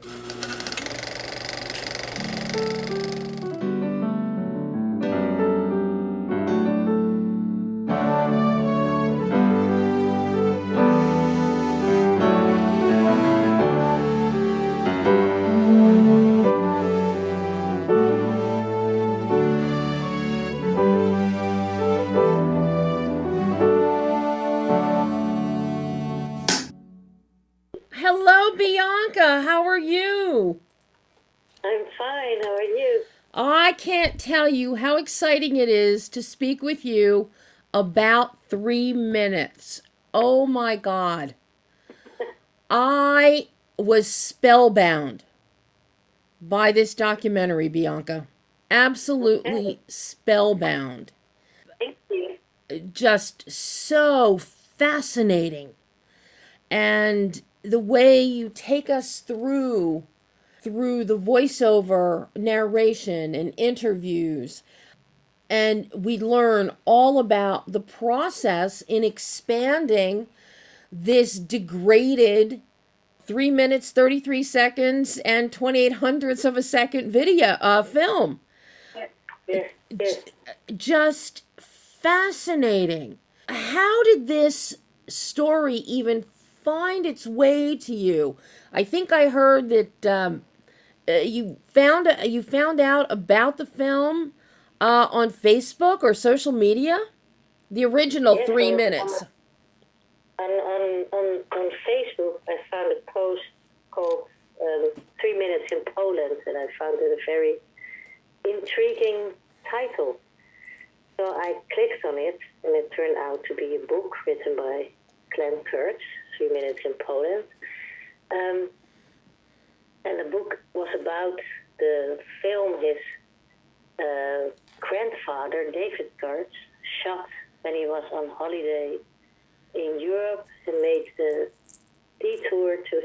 Hello, Bianca. How are you? I'm fine. How are you? I can't tell you how exciting it is to speak with you about 3 minutes. Oh my God. I was spellbound by this documentary, Bianca. Okay. Absolutely spellbound. Thank you. Just so fascinating. And the way you take us through the voiceover narration and interviews, and we learn all about the process in expanding this degraded 3 minutes 33 seconds and 28 hundredths of a second video film. Yes, yes. Just fascinating. How did this story even find its way to you? I think I heard that you found out about the film on Facebook or social media. The original Yes, three minutes. on Facebook, I found a post called 3 Minutes in Poland, and I found it a very intriguing title. So I clicked on it, and it turned out to be a book written by David Kurtz, 3 Minutes in Poland. And the book was about the film his grandfather, David Kurtz, shot when he was on holiday in Europe and made the detour to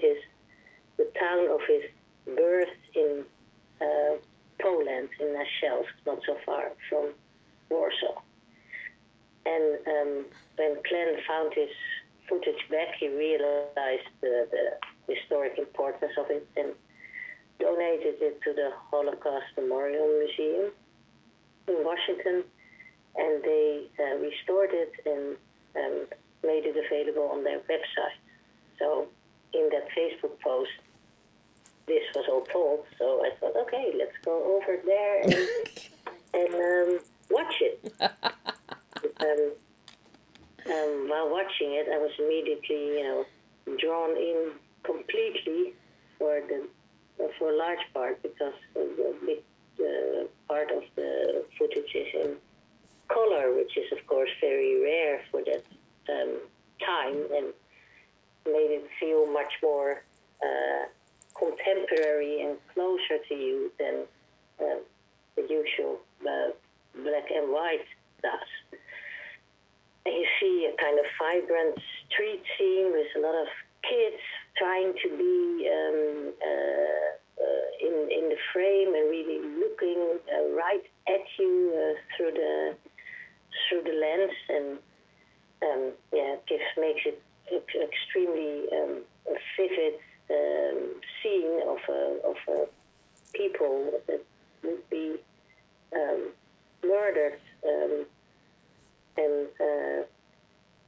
the town of his birth in Poland, in Nasielsk, not so far from Warsaw. And when Glenn found his footage back, he realized the historic importance of it and donated it to the Holocaust Memorial Museum in Washington, and they restored it and made it available on their website. So in that Facebook post, this was all told. So I thought, okay, let's go over there and watch it. While watching it, I was immediately, drawn in completely for a large part, because a big part of the footage is in color, which is of course very rare for that time, and made it feel much more contemporary and closer to you than the usual black and white does. And you see a kind of vibrant street scene with a lot of kids trying to be in the frame and really looking right at you through the lens, and makes it extremely vivid scene of people that would be murdered and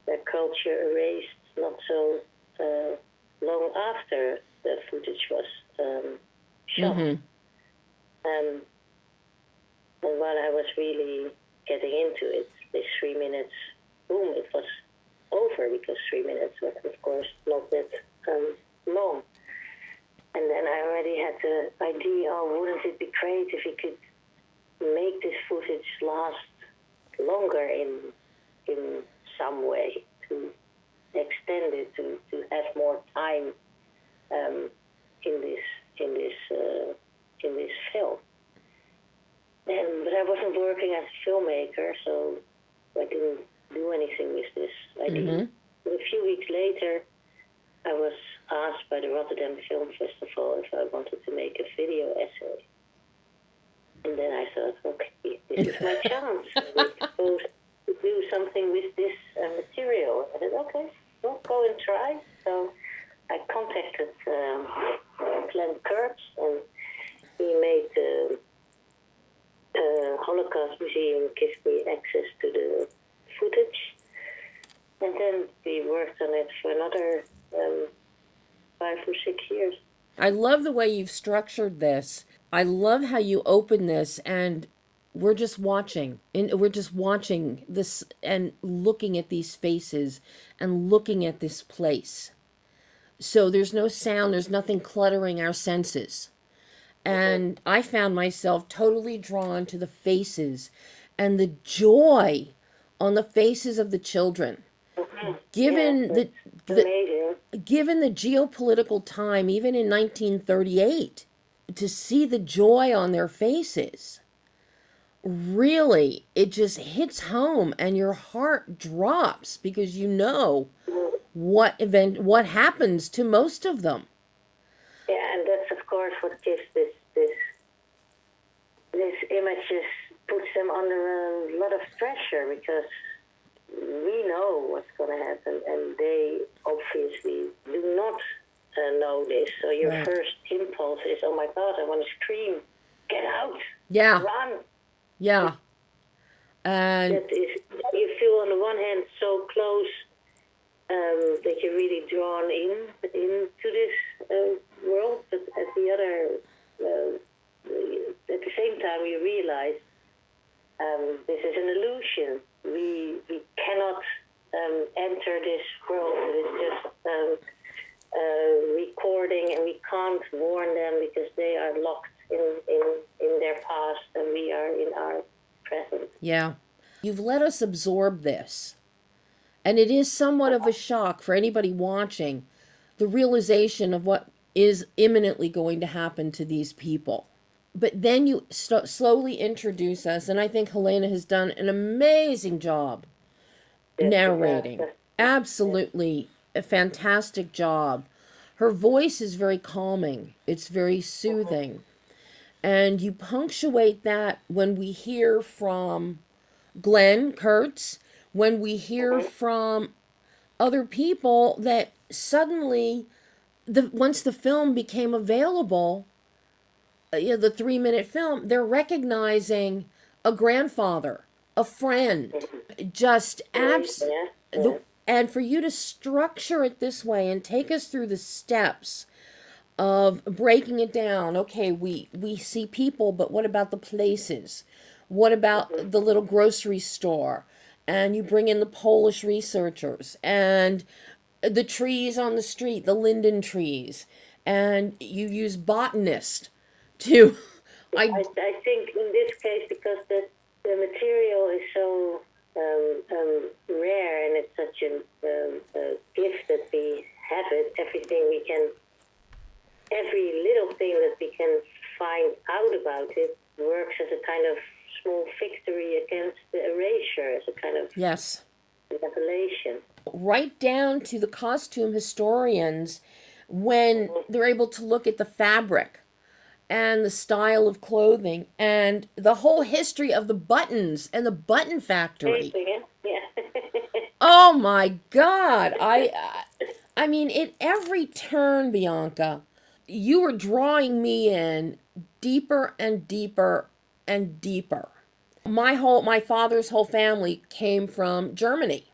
their culture erased not so long after the footage was shot. Mm-hmm. And while I was really getting into it, this 3 minutes, boom, it was over, because 3 minutes was, of course, not that long. And then I already had the idea, wouldn't it be great if we could make this footage last longer in some way, to extend it, to have more time in this film. But I wasn't working as a filmmaker, so I didn't do anything with this idea. Mm-hmm. But a few weeks later, I was asked by the Rotterdam Film Festival if I wanted to make a video essay. And then I thought, okay, this is my chance. I'm supposed to do something with this material. I said, okay, well, go and try. So I contacted David Kurtz, and he made the Holocaust Museum give me access to the footage. And then we worked on it for another 5 or 6 years. I love the way you've structured this. I love how you open this, and we're just watching. And we're just watching this and looking at these faces and looking at this place. So there's no sound, there's nothing cluttering our senses. And I found myself totally drawn to the faces and the joy on the faces of the children. Given given the geopolitical time, even in 1938, to see the joy on their faces, really, it just hits home and your heart drops because you know what happens to most of them. Yeah, and that's of course what gives this images puts them under a lot of pressure, because we know what's going to happen, and they obviously do not know this. So your first impulse is, "Oh my God, I want to scream, get out, run!" Yeah, and that is, you feel on the one hand so close that you're really drawn into this world, but at the other, at the same time, you realize this is an illusion. We cannot enter this world. It's just recording, and we can't warn them because they are locked in their past, and we are in our present. Yeah, you've let us absorb this. And it is somewhat of a shock for anybody watching, the realization of what is imminently going to happen to these people. But then you slowly introduce us, and I think Helena has done an amazing job narrating. Absolutely a fantastic job. Her voice is very calming. It's very soothing. And you punctuate that when we hear from Glenn Kurtz, when we hear from other people that suddenly, once the film became available, the 3-minute film, they're recognizing a grandfather, a friend, just and for you to structure it this way and take us through the steps of breaking it down. Okay, we see people, but what about the places? What about the little grocery store? And you bring in the Polish researchers and the trees on the street, the linden trees, and you use botanists to... I think in this case, because the material is so rare, and it's such a gift that we have it, every little thing that we can find out about it works as a kind of small victory against the erasure, as a kind of revelation. Right down to the costume historians, when they're able to look at the fabric and the style of clothing and the whole history of the buttons and the button factory. Oh my God. I mean, at every turn, Bianca, you were drawing me in deeper and deeper and deeper. My father's whole family came from Germany.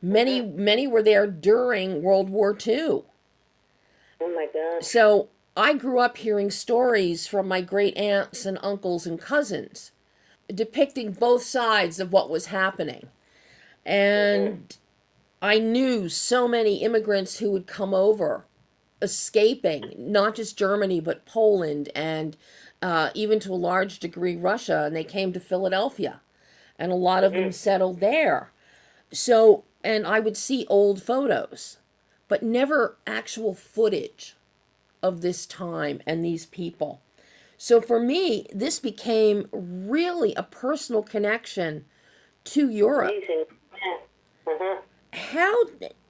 Many were there during World War II. Oh my God. So I grew up hearing stories from my great aunts and uncles and cousins depicting both sides of what was happening. And I knew so many immigrants who would come over, escaping, not just Germany, but Poland and even to a large degree Russia, and they came to Philadelphia. And a lot of them settled there. So, and I would see old photos, but never actual footage of this time and these people. So for me, this became really a personal connection to Europe. Amazing. Yeah. How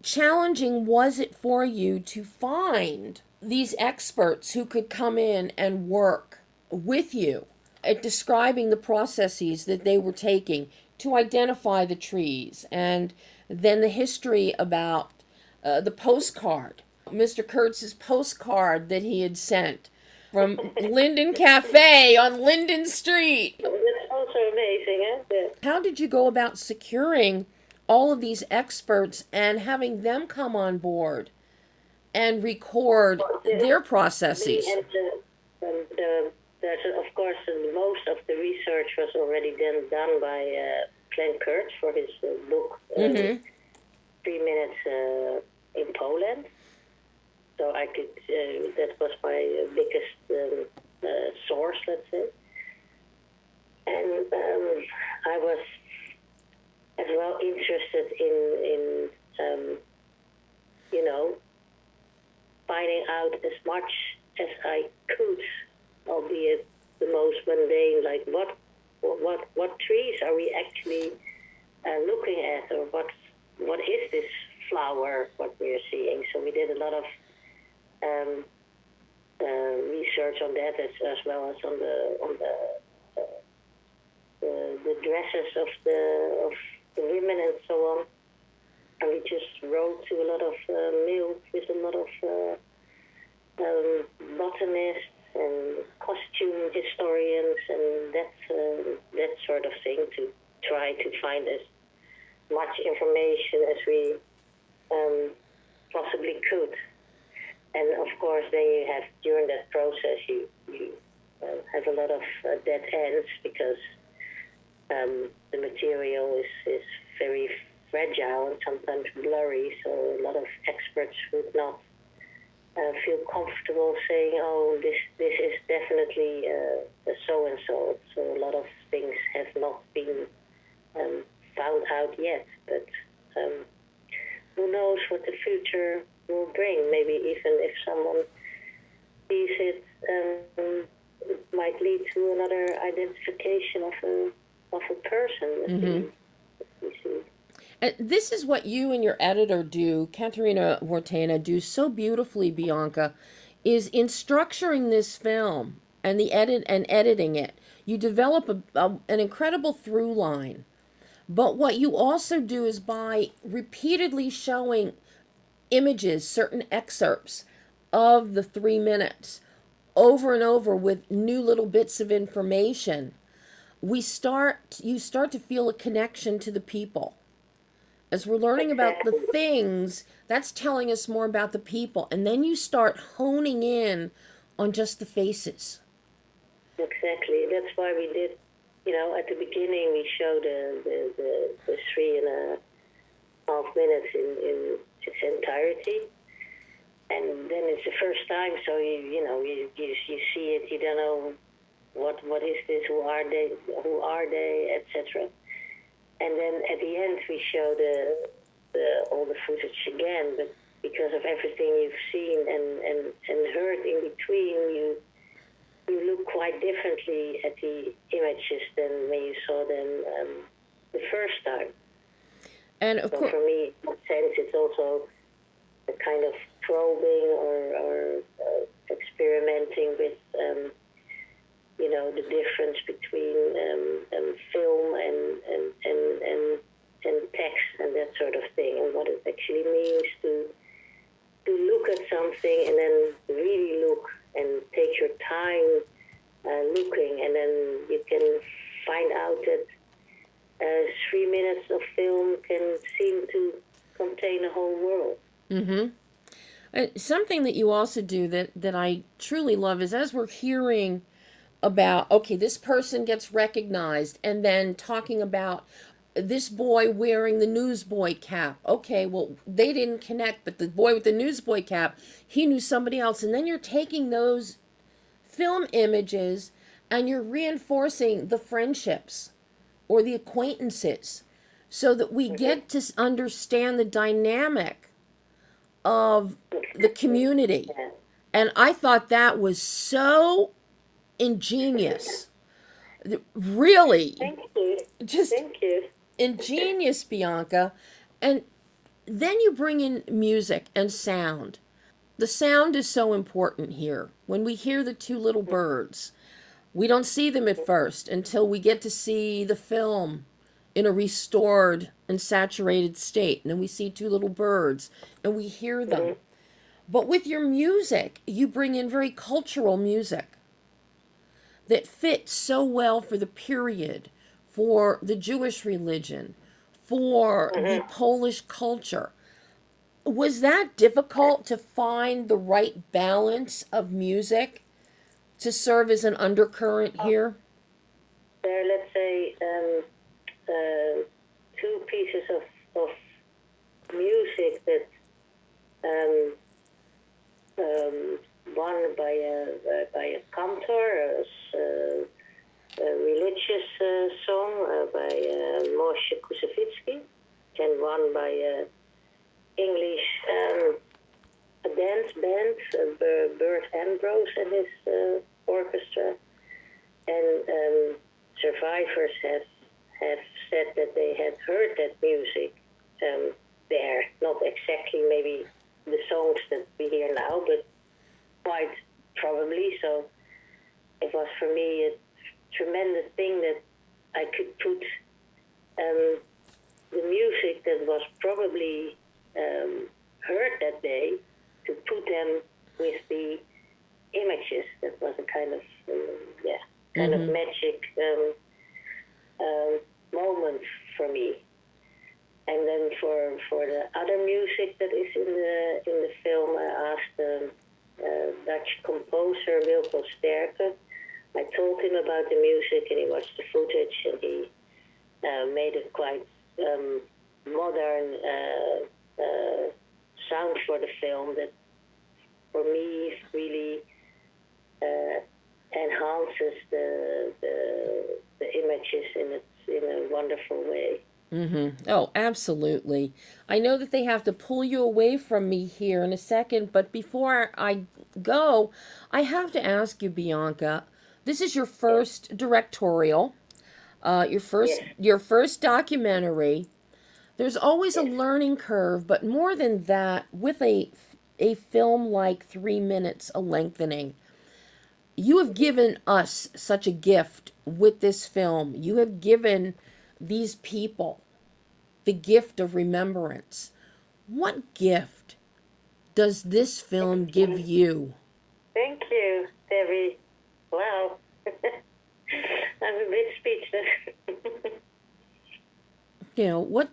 challenging was it for you to find these experts who could come in and work with you at describing the processes that they were taking to identify the trees, and then the history about the postcard Mr. Kurtz's postcard that he had sent from Linden Cafe on Linden Street. That's also amazing, eh? How did you go about securing all of these experts and having them come on board and record their processes? And of course, most of the research was already then done by David Kurtz for his book, 3 Minutes in Poland. So I could, that was my biggest source, let's say. And I was as well interested in finding out as much as I could, albeit the most mundane, like what trees are we actually looking at, or what is this flower, what we're seeing. So we did a lot of research on that, as well as on the dresses of the women and so on. And we just wrote to a lot of mail with a lot of botanists and costume historians and that sort of thing, to try to find as much information as we possibly could. And of course, then you have, during that process, you have a lot of dead ends, because the material is very fragile and sometimes blurry, so a lot of experts would not feel comfortable saying, oh, this is definitely so-and-so. So a lot of things have not been found out yet, but who knows what the future will bring. Maybe even if someone sees it, it might lead to another identification of a person. We see. And this is what you and your editor do, Katharina Wartena, do so beautifully, Bianca, is in structuring this film and editing it. You develop an incredible through line. But what you also do is, by repeatedly showing images, certain excerpts of the 3 minutes over and over with new little bits of information, you start to feel a connection to the people. As we're learning about the things, that's telling us more about the people. And then you start honing in on just the faces. Exactly. That's why we did, at the beginning we showed the 3.5 minutes in its entirety. And then it's the first time, so you see it, you don't know what is this, who are they, etc. And then at the end we show all the footage again, but because of everything you've seen and heard in between, you look quite differently at the images than when you saw them the first time. And of course, for me, in a sense, it's also a kind of probing or experimenting with the difference between film and text and that sort of thing, and what it actually means to look at something and then really look and take your time looking, and then you can find out that 3 minutes of film can seem to contain a whole world. Something that you also do that I truly love is, as we're hearing about, okay, this person gets recognized, and then talking about this boy wearing the newsboy cap. Okay, well, they didn't connect, but the boy with the newsboy cap, he knew somebody else. And then you're taking those film images and you're reinforcing the friendships or the acquaintances, so that we get to understand the dynamic of the community. And I thought that was so ingenious. Really. Thank you. Just Thank you. Ingenious, Bianca. And then you bring in music and sound. The sound is so important here. When we hear the two little birds, we don't see them at first until we get to see the film in a restored and saturated state. And then we see two little birds and we hear them. But with your music, you bring in very cultural music that fits so well for the period, for the Jewish religion, for the Mm-hmm. Polish culture. Was that difficult to find the right balance of music to serve as an undercurrent here? There are, let's say, two pieces of music that um, one by a cantor, a religious song by Moshe Kusevitsky, and one by English a dance band, Bert Ambrose and his orchestra, and survivors have said that they had heard that music there, not exactly maybe the songs that we hear now, but quite probably. So it was for me a tremendous thing that I could put the music that was probably heard that day, to put them with the images. That was a kind of of magic moment for me. And then for the other music that is in the film, I asked the Dutch composer Wilco Sterke. I told him about the music, and he watched the footage, and he made a quite modern sound for the film that, for me, really enhances the images in a wonderful way. Oh, absolutely. I know that they have to pull you away from me here in a second, but before I go, I have to ask you, Bianca. This is your first directorial, Yes, your first documentary. There's always a yes. learning curve, but more than that, with a film like 3 minutes, a lengthening, you have given us such a gift with this film. You have given these people the gift of remembrance. What gift does this film give you? Thank you, Debbie. Wow. I'm a bit speechless. You know, what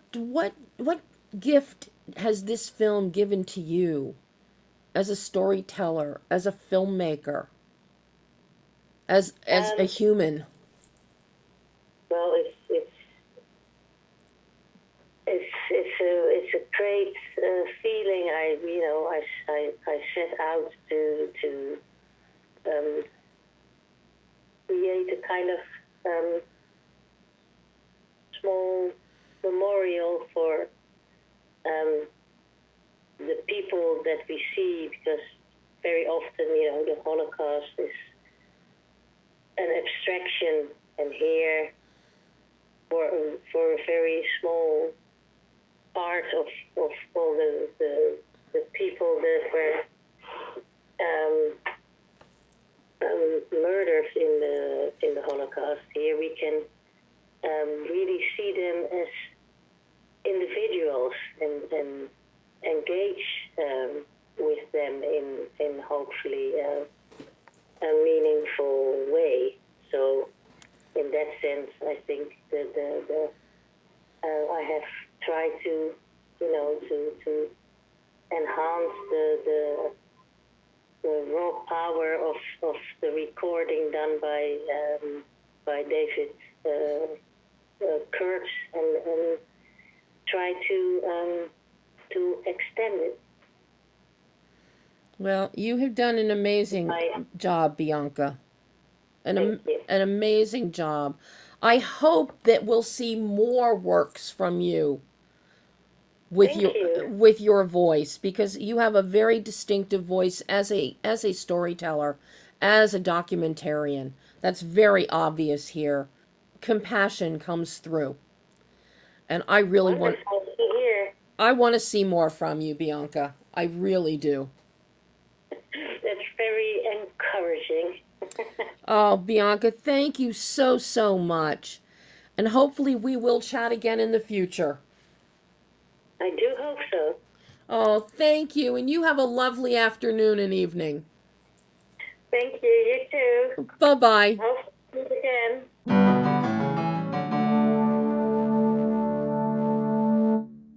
gift has this film given to you as a storyteller, as a filmmaker, as a um, human? well, it's a great feeling. I set out to create a kind of small memorial for the people that we see, because very often, the Holocaust is an abstraction, and here, for a very small part of all the people that were murdered in the Holocaust, here we can really see them as individuals, and engage with them in hopefully a meaningful way. So in that sense, I think that I have tried to to enhance the raw power of the recording done by David Kurtz, and try to extend it. Well, you have done an amazing job, Bianca. Thank you. An amazing job. I hope that we'll see more works from you Thank you. with your voice, because you have a very distinctive voice as a storyteller, as a documentarian. That's very obvious here. Compassion comes through. And Wonderful to hear. I want to see more from you, Bianca. I really do. That's very encouraging. Oh, Bianca, thank you so, so much. And hopefully we will chat again in the future. I do hope so. Oh, thank you. And you have a lovely afternoon and evening. Thank you. You too. Bye-bye.